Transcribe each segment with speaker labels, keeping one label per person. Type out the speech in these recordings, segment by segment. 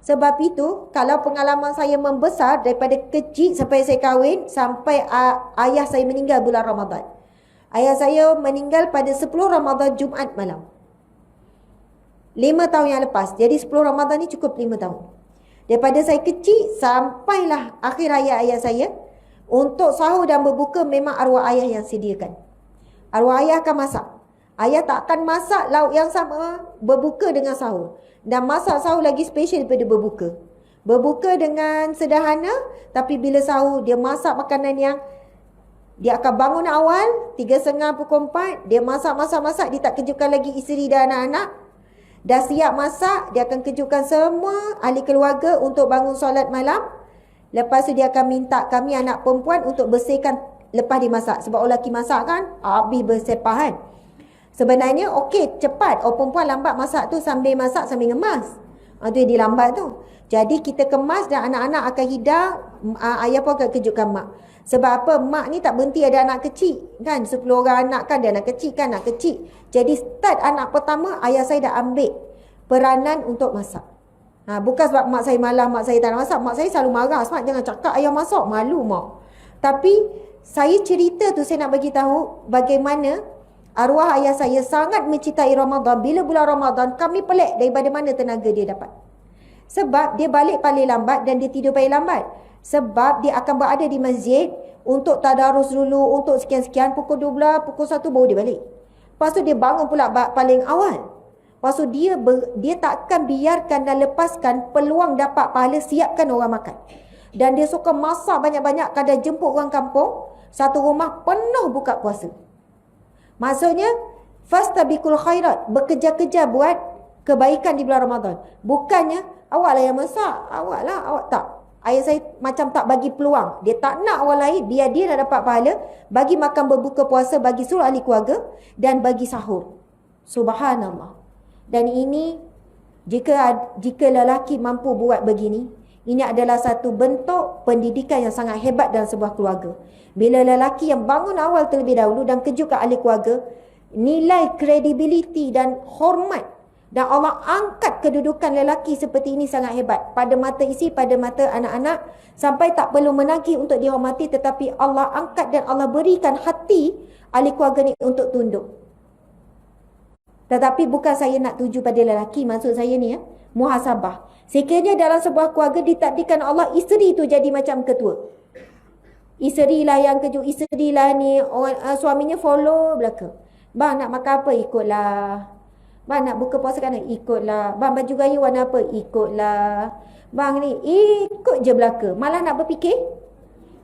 Speaker 1: Sebab itu, kalau pengalaman saya membesar daripada kecil sampai saya kahwin, sampai ayah saya meninggal bulan Ramadan. Ayah saya meninggal pada 10 Ramadan Jumaat malam. 5 tahun yang lepas. Jadi 10 Ramadan ni cukup 5 tahun. Daripada saya kecil sampailah akhir hayat ayah saya, untuk sahur dan berbuka memang arwah ayah yang sediakan. Arwah ayah akan masak. Ayah tak akan masak lauk yang sama berbuka dengan sahur. Dan masak sahur lagi special daripada berbuka. Berbuka dengan sederhana, tapi bila sahur dia masak makanan yang dia akan bangun awal 3.30 pukul 4, dia masak, dia tak kejutkan lagi isteri dan anak-anak. Dah siap masak, dia akan kejutkan semua ahli keluarga untuk bangun solat malam. Lepas tu dia akan minta kami anak perempuan untuk bersihkan lepas dimasak. Sebab orang lelaki masak kan, habis bersepahan. Sebenarnya okey, cepat. Orang perempuan lambat masak tu sambil masak sambil ngemas. Tu yang dilambat tu. Jadi kita kemas dan anak-anak akan hidang. Ayah pun akan kejutkan mak. Sebab apa? Mak ni tak berhenti ada anak kecil. Kan 10 orang anak kan, dia anak kecil kan, anak kecil. Jadi start anak pertama, ayah saya dah ambil peranan untuk masak. Bukan sebab mak saya malas, mak saya tak nak masak. Mak saya selalu marah. Sebab jangan cakap ayah masak, malu mak. Tapi saya cerita tu saya nak bagi tahu bagaimana arwah ayah saya sangat mencintai Ramadan. Bila bulan Ramadan, kami pelik daripada mana tenaga dia dapat. Sebab dia balik paling lambat dan dia tidur paling lambat. Sebab dia akan berada di masjid untuk tadarus dulu, untuk sekian-sekian, pukul 12, pukul 1 baru dia balik. Lepas tu dia bangun pula paling awal. Lepas tu dia tak akan biarkan dan lepaskan peluang dapat pahala, siapkan orang makan. Dan dia suka masak banyak-banyak, kadang jemput orang kampung, satu rumah penuh buka puasa. Maksudnya, fastabiqul khairat, bekerja-kerja buat kebaikan di bulan Ramadan. Bukannya, awaklah yang masak, awak tak. Ayah saya macam tak bagi peluang. Dia tak nak orang lain, biar dia dah dapat pahala, bagi makan berbuka puasa, bagi suruh ahli keluarga, dan bagi sahur. Subhanallah. Dan ini, jika lelaki mampu buat begini, ini adalah satu bentuk pendidikan yang sangat hebat dalam sebuah keluarga. Bila lelaki yang bangun awal terlebih dahulu dan kejutkan ahli keluarga, nilai kredibiliti dan hormat, dan Allah angkat kedudukan lelaki seperti ini sangat hebat. Pada mata isi, pada mata anak-anak, sampai tak perlu menagih untuk dihormati, tetapi Allah angkat dan Allah berikan hati ahli keluarga ni untuk tunduk. Tetapi bukan saya nak tuju pada lelaki, maksud saya ni muhasabah. Sekiranya dalam sebuah keluarga ditakdirkan Allah isteri tu jadi macam ketua. Isteri lah yang kejut, isteri lah ni suaminya follow belaka. Bang nak makan apa? Ikutlah. Bang nak buka puasa kan? Ikutlah. Bang baju gaya warna apa? Ikutlah. Bang ni ikut je belaka. Malah nak berfikir.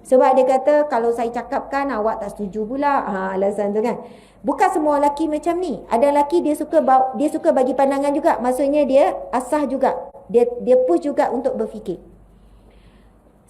Speaker 1: Sebab dia kata kalau saya cakapkan awak tak setuju pula. Alasan tu kan. Bukan semua lelaki macam ni. Ada lelaki dia suka bagi pandangan juga. Maksudnya dia asah juga. Dia push juga untuk berfikir.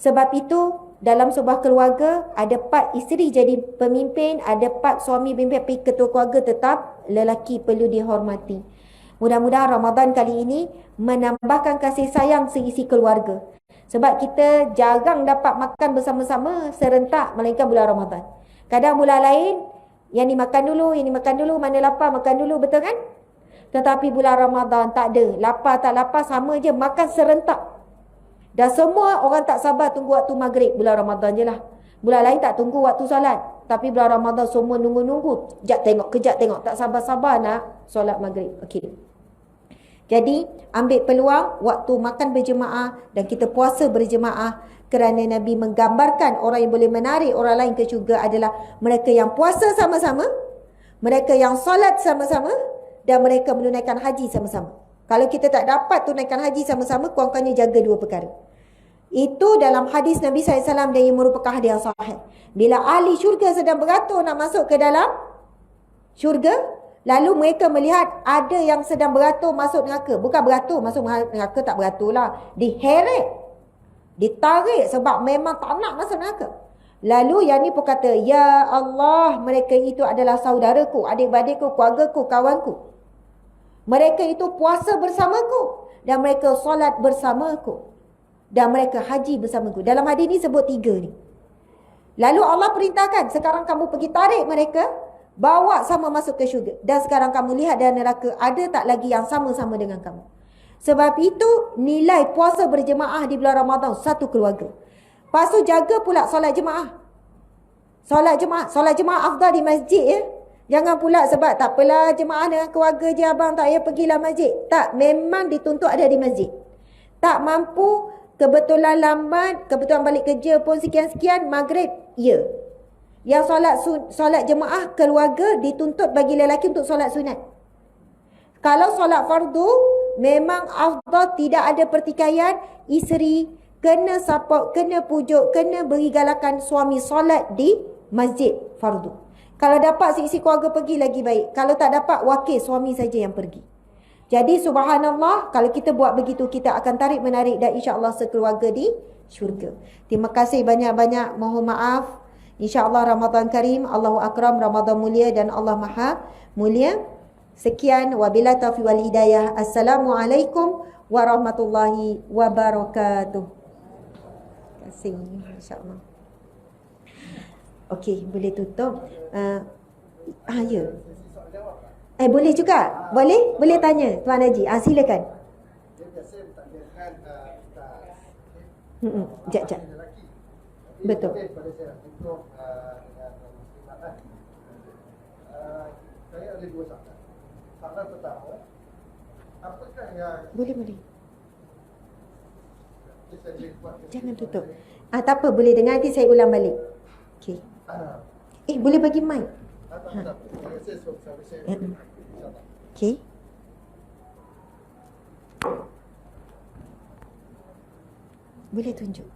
Speaker 1: Sebab itu dalam sebuah keluarga ada part isteri jadi pemimpin, ada part suami pemimpin ketua keluarga, tetap lelaki perlu dihormati. Mudah-mudahan Ramadan kali ini menambahkan kasih sayang seisi keluarga. Sebab kita jarang dapat makan bersama-sama serentak melainkan bulan Ramadan. Kadang bulan lain yang ni makan dulu, mana lapar makan dulu, betul kan? Tetapi bulan Ramadan tak ada. Lapar tak lapar sama je, makan serentak. Dan semua orang tak sabar tunggu waktu maghrib. Bulan Ramadan je lah. Bulan lain tak tunggu waktu solat. Tapi bulan Ramadan semua nunggu-nunggu. Kejap tengok. Tak sabar-sabar nak solat maghrib. Okey. Jadi, ambil peluang waktu makan berjemaah dan kita puasa berjemaah. Kerana Nabi menggambarkan orang yang boleh menarik orang lain ke syurga adalah mereka yang puasa sama-sama, mereka yang solat sama-sama, dan mereka menunaikan haji sama-sama. Kalau kita tak dapat tunaikan haji sama-sama, kurang-kurangnya jaga dua perkara. Itu dalam hadis Nabi SAW dan yang merupakan hadis yang sahih. Bila ahli syurga sedang beratur nak masuk ke dalam syurga, lalu mereka melihat ada yang sedang beratur masuk neraka. Bukan beratur, masuk neraka tak beratur lah. Diheret, ditarik sebab memang tak nak masuk neraka. Lalu yang ni pun kata, Ya Allah, mereka itu adalah saudaraku, adik-badikku, keluargaku, kawanku. Mereka itu puasa bersamaku dan mereka solat bersamaku dan mereka haji bersamaku. Dalam hadis ni sebut 3 ni. Lalu Allah perintahkan, sekarang kamu pergi tarik mereka, bawa sama masuk ke syurga. Dan sekarang kamu lihat dalam neraka, ada tak lagi yang sama-sama dengan kamu? Sebab itu nilai puasa berjemaah di bulan Ramadan satu keluarga. Lepas tu jaga pula solat jemaah. Solat jemaah afdal di masjid ya. Jangan pula sebab tak apalah jemaah dengan keluarga je abang tak payah pergilah masjid. Tak, memang dituntut ada di masjid. Tak mampu, kebetulan lambat, kebetulan balik kerja pun sekian-sekian, maghrib, ya. Yang solat jemaah keluarga dituntut bagi lelaki untuk solat sunat. Kalau solat fardu, memang afdal tidak ada pertikaian, isteri kena support, kena pujuk, kena beri galakan suami solat di masjid fardu. Kalau dapat si keluarga pergi lagi baik. Kalau tak dapat, wakil suami saja yang pergi. Jadi subhanallah, kalau kita buat begitu, kita akan tarik-menarik dan insya-Allah sekeluarga di syurga. Terima kasih banyak-banyak. Mohon maaf. InsyaAllah Ramadan Karim, Allahu Akram, Ramadan mulia dan Allah Maha Mulia. Sekian, wabillahi taufiq wal hidayah. Assalamualaikum warahmatullahi wabarakatuh. Terima kasih. InsyaAllah. Okey, boleh tutup. Ya. Boleh juga. Boleh tanya Tuan Haji. Silakan. Jap. Betul.
Speaker 2: Saya ada dua soalan. Soalan pertama, apakah yang
Speaker 1: boleh. Jangan tutup. Tak apa, boleh dengar, nanti saya ulang balik. Okey. Boleh bagi mic. Okey. Boleh tunjuk.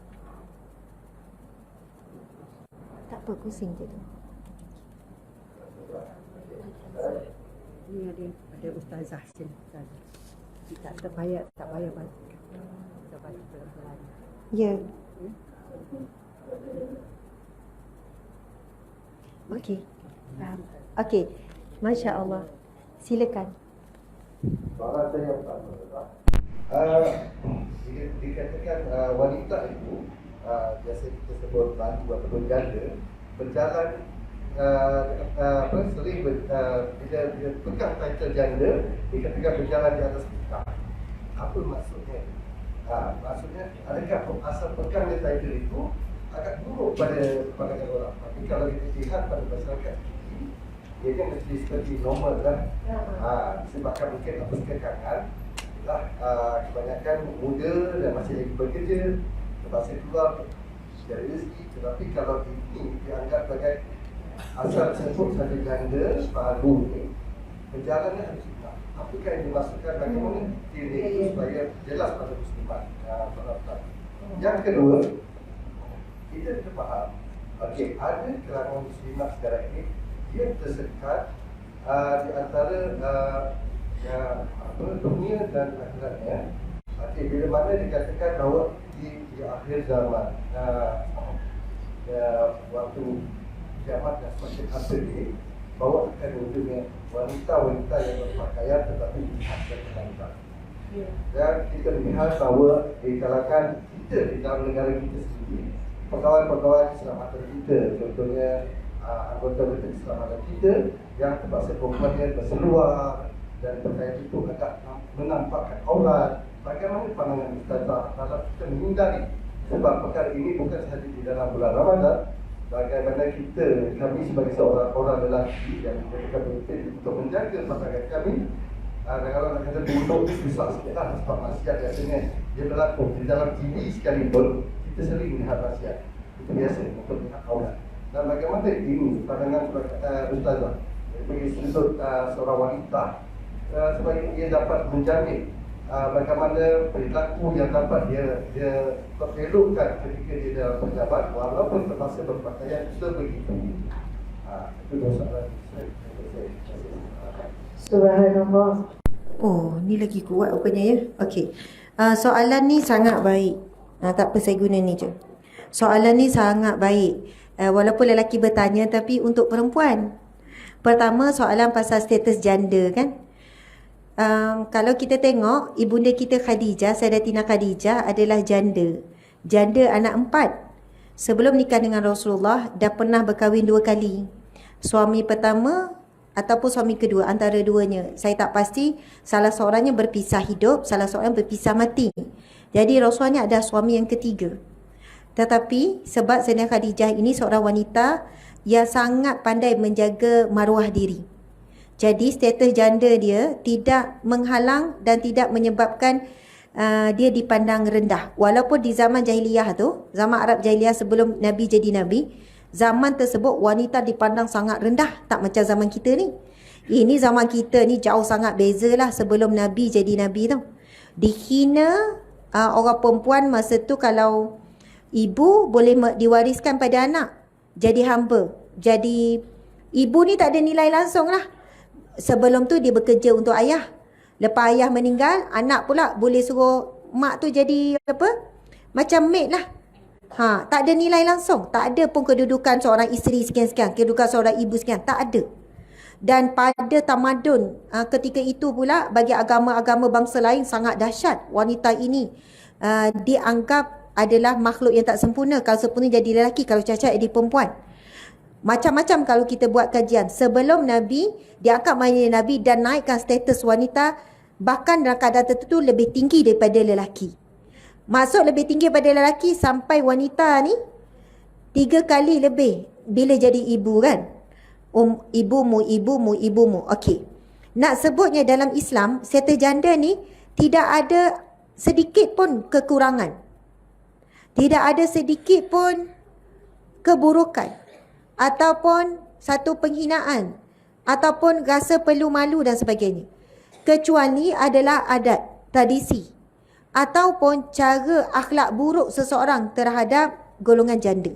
Speaker 1: Tak apa, pusing je tu.
Speaker 3: Ni ada ustazah sini. Tak payah bantu. Kita bantu pelan-pelan.
Speaker 1: Ya. Okey. Faham. Okey. Masya Allah. Silakan.
Speaker 2: soalan saya yang pertama, dikatakan wanita itu biasa kita sebut bantu atau berjanda berjalan sering bila pegang title janda dikatakan berjalan di atas kita. Apa maksudnya? Maksudnya adakah asal pegang title itu agak buruk pada pandangan orang. Tapi kalau kita lihat pada masyarakat ini, dia kan mesti seperti normal kan. Disebabkan mungkin apa kekangan kebanyakan muda dan masih lagi bekerja, terpaksa keluar dari rezeki. Tetapi kalau ini dianggap sebagai asal sebut saja janda baru ni, perjalanan harus kita. Apakah yang dimaksudkan, bagaimana diri itu supaya jelas pada muslimat. Yang kedua, kita faham, okey, ada kalangan muslimat sekarang ini dia tersekat di antara dunia dan akhiratnya. Okey, bila mana dikatakan bahawa di akhir zaman waktu kiamat dan semakin hampir ini, bahawa akan wujudnya wanita-wanita yang berpakaian tetapi lihat dan wanita. Dan kita lihat bahawa di kalangan kita di dalam negara kita sendiri, pegawai-pegawai keselamatan kita, contohnya anggota keselamatan kita yang terpaksa perempuannya berseluar dan pakaian itu agak menampakkan aurat. Bagaimana pandangan ustazah dalam kita menghindari, sebab perkara ini bukan sahaja di dalam bulan Ramadan, bagaimana kami sebagai seorang orang lelaki yang kita berpikir untuk menjaga pasangan kami. Kalau nak kata duduk susah sikit lah, sebab maksiat biasanya dia berlaku di dalam TV sekalipun kita sering melihat maksiat. Itu biasa untuk melihat aurat. Dan bagaimana ini pandangan ustazah dari sudut seorang wanita supaya dia dapat menjamin bagaimana perilaku yang dapat dia elokkan ketika dia dalam pejabat walaupun terpaksa berpakaian sebegitu. Itu dua soalan saya.
Speaker 1: Subhanallah. Ni lagi kuat rupanya ya. Okey. Soalan ni sangat baik. Tak apa, saya guna ni je. Soalan ni sangat baik. Walaupun lelaki bertanya, tapi untuk perempuan. Pertama, soalan pasal status janda kan. Kalau kita tengok, ibunda kita Khadijah, Sayyidatina Khadijah adalah janda. Janda anak 4. Sebelum nikah dengan Rasulullah, dah pernah berkahwin 2 kali. Suami pertama ataupun suami kedua, antara duanya. Saya tak pasti, salah seorangnya berpisah hidup, salah seorang berpisah mati. Jadi Rasulullah ni ada suami yang ketiga. Tetapi sebab Sayyidah Khadijah ini seorang wanita yang sangat pandai menjaga maruah diri. Jadi status janda dia tidak menghalang dan tidak menyebabkan dia dipandang rendah. Walaupun di zaman jahiliyah tu, zaman Arab jahiliyah sebelum Nabi jadi Nabi, zaman tersebut wanita dipandang sangat rendah. Tak macam zaman kita ni. Ini zaman kita ni jauh sangat bezalah sebelum Nabi jadi Nabi tu. Dihina orang perempuan masa tu, kalau ibu boleh diwariskan pada anak, jadi hamba. Jadi ibu ni tak ada nilai langsung lah. Sebelum tu dia bekerja untuk ayah. Lepas ayah meninggal, anak pula boleh suruh mak tu jadi apa? Macam maid lah. Tak ada nilai langsung. Tak ada pun kedudukan seorang isteri sekian-sekian, kedudukan seorang ibu sekian. Tak ada. Dan pada tamadun ketika itu pula, bagi agama-agama bangsa lain sangat dahsyat. Wanita ini dianggap adalah makhluk yang tak sempurna. Kalau sempurna jadi lelaki, kalau cacat jadi perempuan. Macam-macam kalau kita buat kajian. Sebelum Nabi, diangkat menjadi Nabi dan naikkan status wanita, bahkan dalam keadaan tertentu lebih tinggi daripada lelaki. Maksud lebih tinggi daripada lelaki sampai wanita ni 3 kali lebih bila jadi ibu kan. Ibumu. Okey. Nak sebutnya dalam Islam, status janda ni tidak ada sedikit pun kekurangan. Tidak ada sedikit pun keburukan. Ataupun satu penghinaan, ataupun rasa perlu malu dan sebagainya. Kecuali adalah adat, tradisi, ataupun cara akhlak buruk seseorang terhadap golongan janda.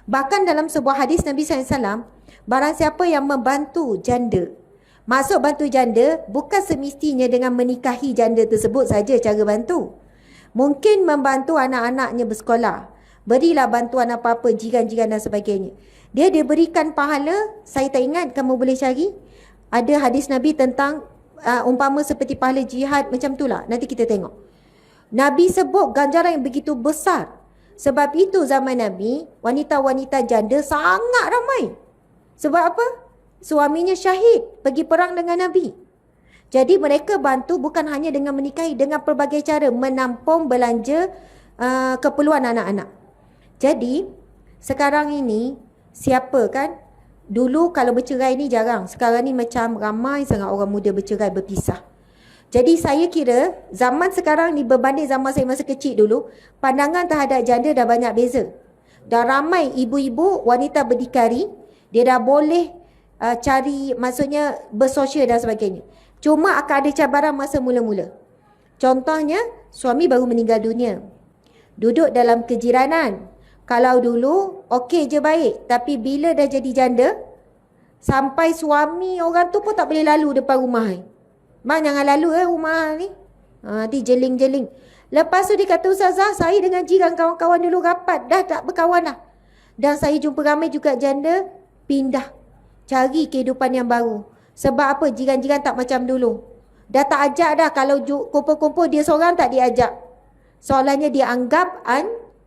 Speaker 1: Bahkan dalam sebuah hadis Nabi SAW, barang siapa yang membantu janda, maksud bantu janda bukan semestinya dengan menikahi janda tersebut saja cara bantu. Mungkin membantu anak-anaknya bersekolah, berilah bantuan apa-apa, jiran-jiran dan sebagainya. Dia diberikan pahala. Saya tak ingat, kamu boleh cari. Ada hadis Nabi tentang umpama seperti pahala jihad, macam itulah. Nanti kita tengok. Nabi sebut ganjaran yang begitu besar. Sebab itu zaman Nabi, wanita-wanita janda sangat ramai. Sebab apa? Suaminya syahid, pergi perang dengan Nabi. Jadi mereka bantu bukan hanya dengan menikahi, dengan pelbagai cara menampung belanja keperluan anak-anak. Jadi sekarang ini siapa kan? Dulu kalau bercerai ni jarang. Sekarang ni macam ramai sangat orang muda bercerai, berpisah. Jadi saya kira zaman sekarang ni berbanding zaman saya masa kecil dulu, pandangan terhadap janda dah banyak beza. Dah ramai ibu-ibu, wanita berdikari. Dia dah boleh cari, maksudnya bersosial dan sebagainya. Cuma akan ada cabaran masa mula-mula. Contohnya, suami baru meninggal dunia. Duduk dalam kejiranan. Kalau dulu, okey je baik. Tapi bila dah jadi janda, sampai suami orang tu pun tak boleh lalu depan rumah. Mak jangan lalu rumah ni. Nanti jeling-jeling. Lepas tu dia kata, Ustazah, saya dengan jiran kawan-kawan dulu rapat. Dah tak berkawan dah. Dan saya jumpa ramai juga janda, pindah. Cari kehidupan yang baru. Sebab apa? Jiran-jiran tak macam dulu. Dah tak ajak dah. Kalau kumpul-kumpul dia seorang tak diajak. Soalannya dia anggap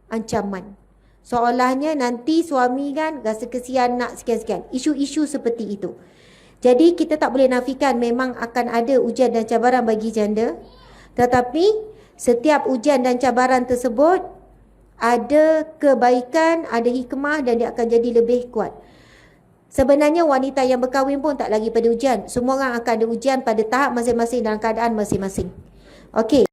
Speaker 1: ancaman. Seolahnya nanti suami kan rasa kesian nak sekian-sekian. Isu-isu seperti itu. Jadi kita tak boleh nafikan memang akan ada ujian dan cabaran bagi janda. Tetapi setiap ujian dan cabaran tersebut ada kebaikan, ada hikmah dan dia akan jadi lebih kuat. Sebenarnya wanita yang berkahwin pun tak lagi pada ujian. Semua orang akan ada ujian pada tahap masing-masing dalam keadaan masing-masing. Okey.